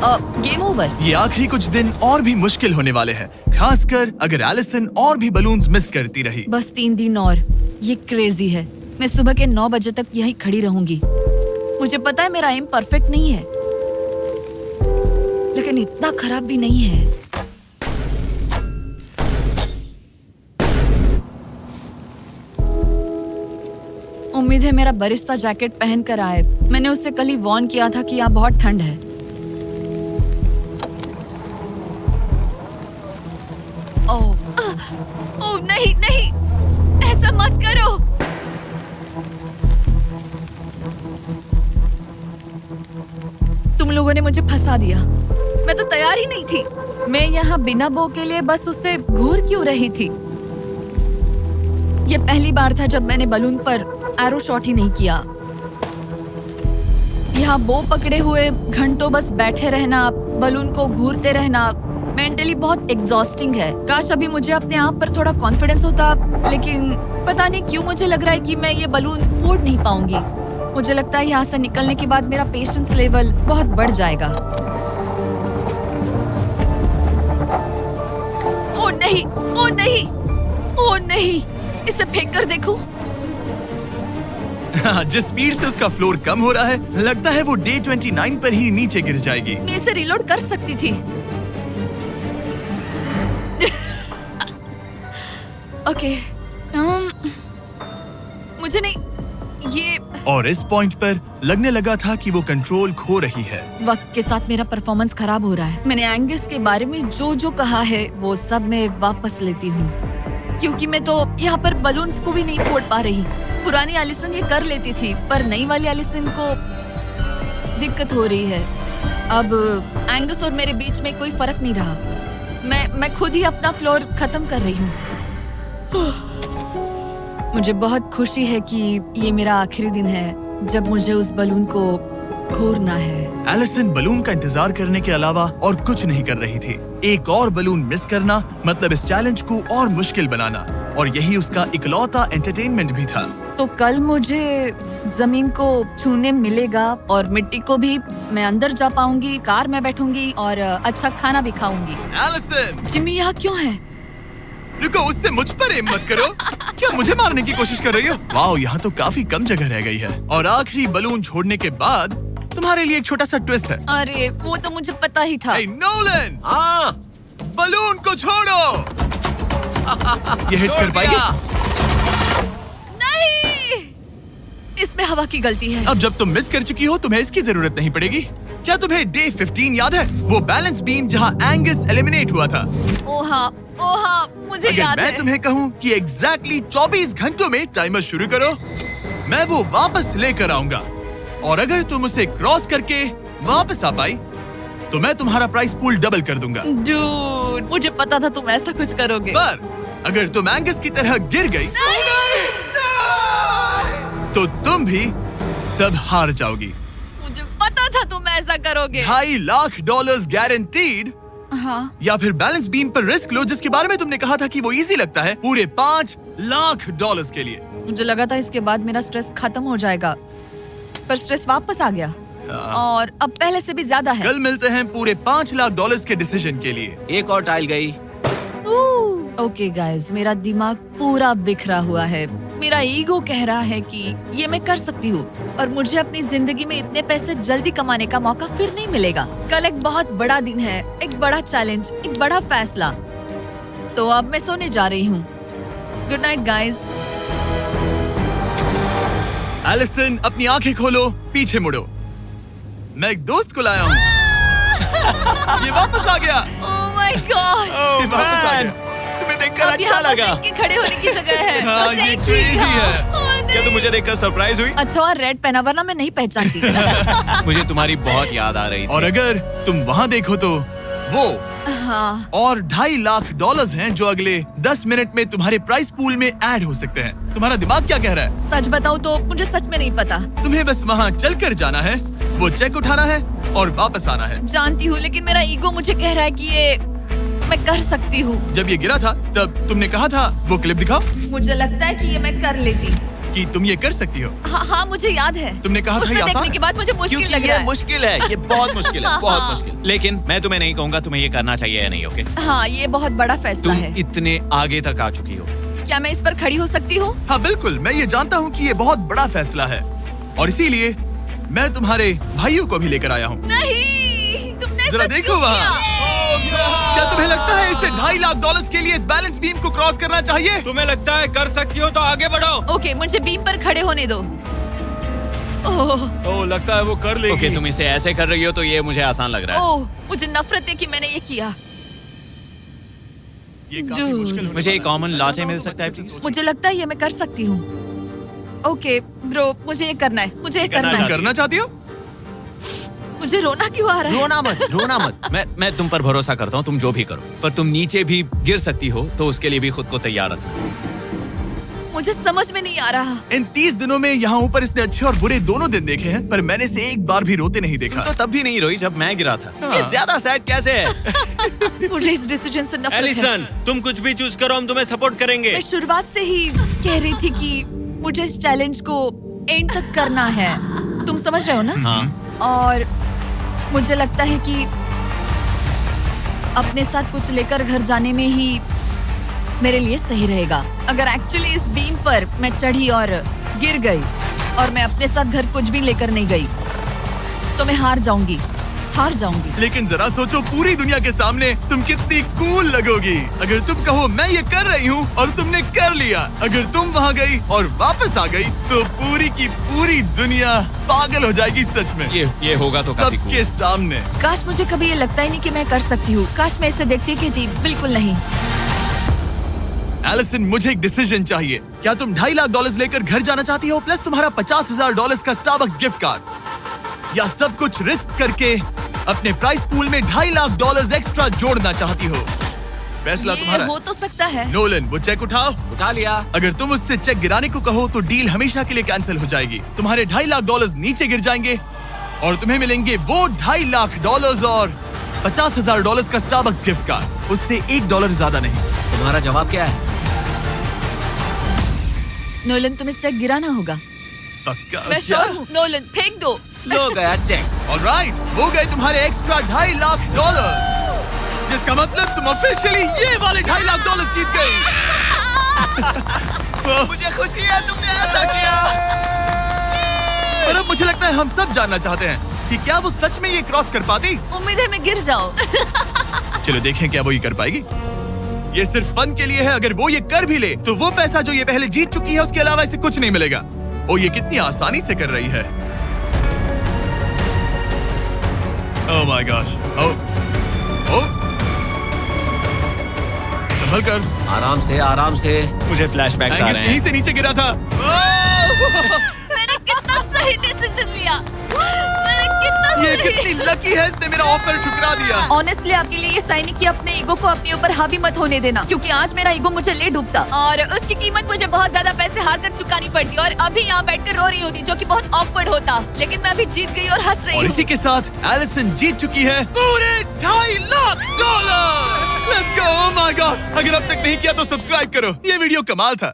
गेम ओवर। ये आखिरी कुछ दिन और भी मुश्किल होने वाले हैं, खासकर अगर एलिसन और भी बलून्स मिस करती रही। बस 3 दिन और। ये क्रेजी है। मैं सुबह के 9 बजे तक यहीं खड़ी रहूंगी। मुझे पता है मेरा एम परफेक्ट नहीं है, लेकिन इतना खराब भी नहीं है। उम्मीद है मेरा बरिस्ता जैकेट पहन कर आए। मैंने उससे कल ही वॉर्न किया था कि यहाँ बहुत ठंड है। ओह नहीं नहीं, ऐसा मत करो। तुम लोगों ने मुझे फंसा दिया। मैं तो तैयार ही नहीं थी। मैं यहाँ बिना बो के लिए बस उससे घूर क्यों रही थी? ये पहली बार था जब मैंने बलून पर एरो शॉट ही नहीं किया। यहाँ बो पकड़े हुए घंटों बस बैठे रहना, बलून को घूरते रहना, मेंटली बहुत एग्जॉस्टिंग है। काश अभी मुझे अपने आप पर थोड़ा कॉन्फिडेंस होता, लेकिन पता नहीं क्यों मुझे लग रहा है कि मैं ये बलून फोड़ नहीं पाऊंगी। मुझे लगता है यहाँ से निकलने के बाद मेरा पेशेंस लेवल बहुत बढ़ जाएगा। ओ नहीं, ओ नहीं, ओ नहीं, इसे फेंक कर देखो। जिस स्पीड से उसका फ्लोर कम हो रहा है, लगता है वो डे 29 पर ही नीचे गिर जाएगी। मैं इसे रिलोड कर सकती थी। ओके, मुझे नहीं ये। और इस पॉइंट पर लगने लगा था कि वो कंट्रोल खो रही है। वक्त के साथ मेरा परफॉर्मेंस खराब हो रहा है। मैंने एंगस के बारे में जो जो कहा है वो सब मैं वापस लेती हूँ, क्योंकि मैं तो यहाँ पर बलून्स को भी नहीं फोड़ पा रही। पुरानी एलिसन ये कर लेती थी, पर नई वाली एलिसन को दिक्कत हो रही है। अब एंगस और मेरे बीच में कोई फर्क नहीं रहा। मैं खुद ही अपना फ्लोर खत्म कर रही हूँ। मुझे बहुत खुशी है कि ये मेरा आखिरी दिन है जब मुझे उस बलून को घूरना है। एलिसन बलून का इंतजार करने के अलावा और कुछ नहीं कर रही थी। एक और बलून मिस करना मतलब इस चैलेंज को और मुश्किल बनाना, और यही उसका इकलौता एंटरटेनमेंट भी था। तो कल मुझे जमीन को छूने मिलेगा और मिट्टी को भी। मैं अंदर जा पाऊंगी, कार में बैठूंगी और अच्छा खाना भी खाऊंगी। एलिसन, जिमी यहाँ क्यों है? रुको, उससे मुझ पर एम मत करो। क्या मुझे मारने की कोशिश कर रही हो? वाओ, यहाँ तो काफी कम जगह रह गई है। और आखिरी बलून छोड़ने के बाद तुम्हारे लिए एक छोटा सा ट्विस्ट है। अरे वो तो मुझे पता ही था। हे नोलन, हाँ, बलून को छोड़ो। ये हिट कर पाएगी? नहीं, इसमें हवा की गलती है। अब जब तुम मिस कर चुकी हो, तुम्हें इसकी जरूरत नहीं पड़ेगी। क्या तुम्हें डे 15 याद है? वो बैलेंस बीम जहाँ एंगस एलिमिनेट हुआ था। ओ हाँ, मुझे अगर याद मैं है। तुम्हें कहूँ कि एग्जैक्टली 24 घंटों में टाइमर शुरू करो, मैं वो वापस लेकर आऊंगा। और अगर तुम उसे क्रॉस करके वापस आ पाई, तो मैं तुम्हारा प्राइस पूल डबल कर दूंगा। डूड, मुझे पता था तुम ऐसा कुछ करोगे। पर अगर तुम एंगस की तरह गिर गई, तो तुम भी सब हार जाओगी। मुझे पता था तुम ऐसा करोगे। $2.5 लाख गारंटीड। हाँ, या फिर बैलेंस बीम पर रिस्क लो, जिसके बारे में तुमने कहा था कि वो इजी लगता है, पूरे $5 लाख के लिए। मुझे लगा था इसके बाद मेरा स्ट्रेस खत्म हो जाएगा, पर स्ट्रेस वापस आ गया और अब पहले से भी ज्यादा है। कल मिलते हैं पूरे $5 लाख के डिसीजन के लिए। एक और टाइल गई। ओके गाइस, मेरा दिमाग पूरा बिखरा हुआ है। मेरा ईगो कह रहा है कि ये मैं कर सकती हूँ और मुझे अपनी जिंदगी में इतने पैसे जल्दी कमाने का मौका फिर नहीं मिलेगा। कल एक बहुत बड़ा दिन है, एक बड़ा चैलेंज, एक बड़ा फैसला। तो अब मैं सोने जा रही हूँ। Good night guys. एलिसन, अपनी आंखें खोलो, पीछे मुड़ो। मैं एक दोस्त को लाया हूँ। ये वापस आ गया। ओह माय गॉश। ये वापस आ गया। तुम्हें देखकर अब अच्छा यहाँ बस लगा। इनके खड़े होने की जगह है। हाँ, बस ये एक ही crazy था। है। ओह, नहीं। क्या तुम मुझे देखकर सरप्राइज हुई? अच्छा और रेड पहना, वरना मैं नहीं पहचानती। मुझे तुम्हारी बहुत याद आ रही थी। और अगर तुम वहाँ देखो तो वो हाँ, और $2.5 लाख हैं जो अगले 10 मिनट में तुम्हारे प्राइस पूल में ऐड हो सकते हैं। तुम्हारा दिमाग क्या कह रहा है? सच बताऊँ तो मुझे सच में नहीं पता। तुम्हें बस वहाँ चलकर जाना है, वो चेक उठाना है और वापस आना है। जानती हूँ, लेकिन मेरा ईगो मुझे कह रहा है कि ये मैं कर सकती हूँ। जब ये गिरा था तब तुमने कहा था, वो क्लिप दिखाओ, मुझे लगता है कि ये मैं कर लेती। कि तुम ये कर सकती हो। हाँ, मुझे याद है। तुमने कहा था उसे ये आसान देखने है। के बाद मुझे मुश्किल क्योंकि लग ये रहा है। मुश्किल है, ये बहुत मुश्किल है, बहुत हाँ। मुश्किल। लेकिन मैं तुम्हें नहीं कहूंगा तुम्हें ये करना चाहिए या नहीं, ओके? हाँ, ये बहुत बड़ा फैसला तुम है। इतने आगे तक आ चुकी हो। क्या मैं इस पर खड़ी हो सकती हूँ? हाँ बिल्कुल, मैं ये जानता हूँ कि ये बहुत बड़ा फैसला है और इसीलिए मैं तुम्हारे भाइयों को भी लेकर आया हूँ। नहीं, तुमने जरा ऐसा देखो क्यों वहाँ। किया? क्या तुम्हें लगता है इसे $2.5 लाख के लिए इस बैलेंस बीम को क्रॉस करना चाहिए? तुम्हें लगता है कर सकती हो तो आगे बढ़ो। ओके, मुझे बीम पर खड़े होने दो। ओह, ओ, लगता है वो कर लेगी। ओके, तुम इसे ऐसे कर रही हो तो ये मुझे आसान लग रहा है। ओह, मुझे नफरत है कि मैंने ये किया। ये काफी Dude. मुश्किल होने मुझे वाला एक है। कॉमन मैं लॉचे जानता मिल हूँ, सकता है, अच्छे से please? सोचो। मुझे लगता है ये मैं कर सकती हूँ। ओके ब्रो, मुझे ये करना है। मुझे ये करना करना है। तुम करना चाहती हो? मुझे रोना क्यों आ रहा है? रोना मत। मैं तुम पर भरोसा करता हूँ, तुम जो भी करो। पर तुम नीचे भी गिर सकती हो, तो उसके लिए भी खुद को तैयार रखना। मुझे समझ में नहीं आ रहा। इन 30 दिनों में यहाँ ऊपर इसने अच्छे और बुरे दोनों दिन देखे हैं, पर मैंने इसे एक बार भी रोते नहीं देखा। तो तब भी नहीं रोई जब मैं गिरा था। हाँ। ये ज्यादा सैड कैसे है? मुझे इस डिसीजन से नफरत है। एलिसन, तुम कुछ भी चूज करो, हम तुम्हें सपोर्ट करेंगे। मैं शुरुआत से ही कह रही थी कि मुझे इस चैलेंज को एंड तक करना है। तुम समझ रहे हो ना? हाँ। और मुझे लगता है कि अपने साथ कुछ लेकर घर जाने में ही मेरे लिए सही रहेगा। अगर एक्चुअली इस बीम पर मैं चढ़ी और गिर गई और मैं अपने साथ घर कुछ भी लेकर नहीं गई तो मैं हार जाऊंगी। लेकिन जरा सोचो, पूरी दुनिया के सामने तुम कितनी कूल लगोगी अगर तुम कहो मैं ये कर रही हूँ और तुमने कर लिया। अगर तुम वहाँ गई और वापस आ गई तो पूरी की पूरी दुनिया पागल हो जाएगी। सच में ये होगा तो काफी सबके सामने। काश मुझे कभी ये लगता ही नहीं कि मैं कर सकती हूँ। काश मैं इसे देखती कि थी। बिल्कुल नहीं। एलिसन, मुझे एक डिसीजन चाहिए। क्या तुम $2.5 लाख लेकर घर जाना चाहती हो प्लस तुम्हारा $50,000 का स्टारबक्स गिफ्ट कार्ड, या सब कुछ रिस्क करके अपने प्राइस पूल में $2.5 लाख एक्स्ट्रा जोड़ना चाहती हो? फैसला ये तुम्हारा। हो तो सकता है। नोलन, वो चेक उठाओ। उठा लिया। अगर तुम उससे चेक गिराने को कहो तो डील हमेशा के लिए कैंसिल हो जाएगी। तुम्हारे $2.5 लाख नीचे गिर जाएंगे और तुम्हें मिलेंगे वो $2.5 लाख और $50,000 का स्टारबक्स गिफ्ट कार्ड। उससे $1 ज्यादा नहीं। तुम्हारा जवाब क्या है? नोलन, तुम्हें चेक गिराना होगा। पक्का? मैं श्योर हूँ। नोलन, फेंक दो। लो गया चेक। ऑलराइट, हो गए तुम्हारे एक्स्ट्रा $2.5 लाख, जिसका मतलब तुम ऑफिशियली ये वाले $2.5 लाख जीत गई। मुझे खुशी है तुमने ऐसा किया। पर अब मुझे लगता है हम सब जानना चाहते हैं कि क्या वो सच में ये क्रॉस कर पाती। उम्मीद है मैं गिर जाऊं। चलो देखें क्या वो ये कर पाएगी। ये सिर्फ फन के लिए है। अगर वो ये कर भी ले तो वो पैसा जो ये पहले जीत चुकी है उसके अलावा इसे कुछ नहीं मिलेगा। ओ, ये कितनी आसानी से कर रही है। ओह माय गॉश। ओ संभल कर। आराम से। मुझे फ्लैशबैक्स आ रहे यहीं हैं। से नीचे गिरा था। मैंने कितना सही डिसीजन लिया। ये कितनी लकी है, इसने मेरा ऑफर ठुकरा दिया। ऑनेस्टली आपके लिए ये साइन कि अपने ईगो को अपने ऊपर हावी मत होने देना, क्योंकि आज मेरा ईगो मुझे ले डूबता और उसकी कीमत मुझे बहुत ज्यादा पैसे हार कर चुकानी पड़ती और अभी यहाँ बैठकर रो रही होती, जो कि बहुत ऑकवर्ड होता। लेकिन मैं अभी जीत गई और हंस रही और हूँ। इसी के साथ एलिसन जीत चुकी है पूरे $2.5 lakh. Let's go. Oh my God, अगर अब तक नहीं किया तो सब्सक्राइब करो। ये वीडियो कमाल था।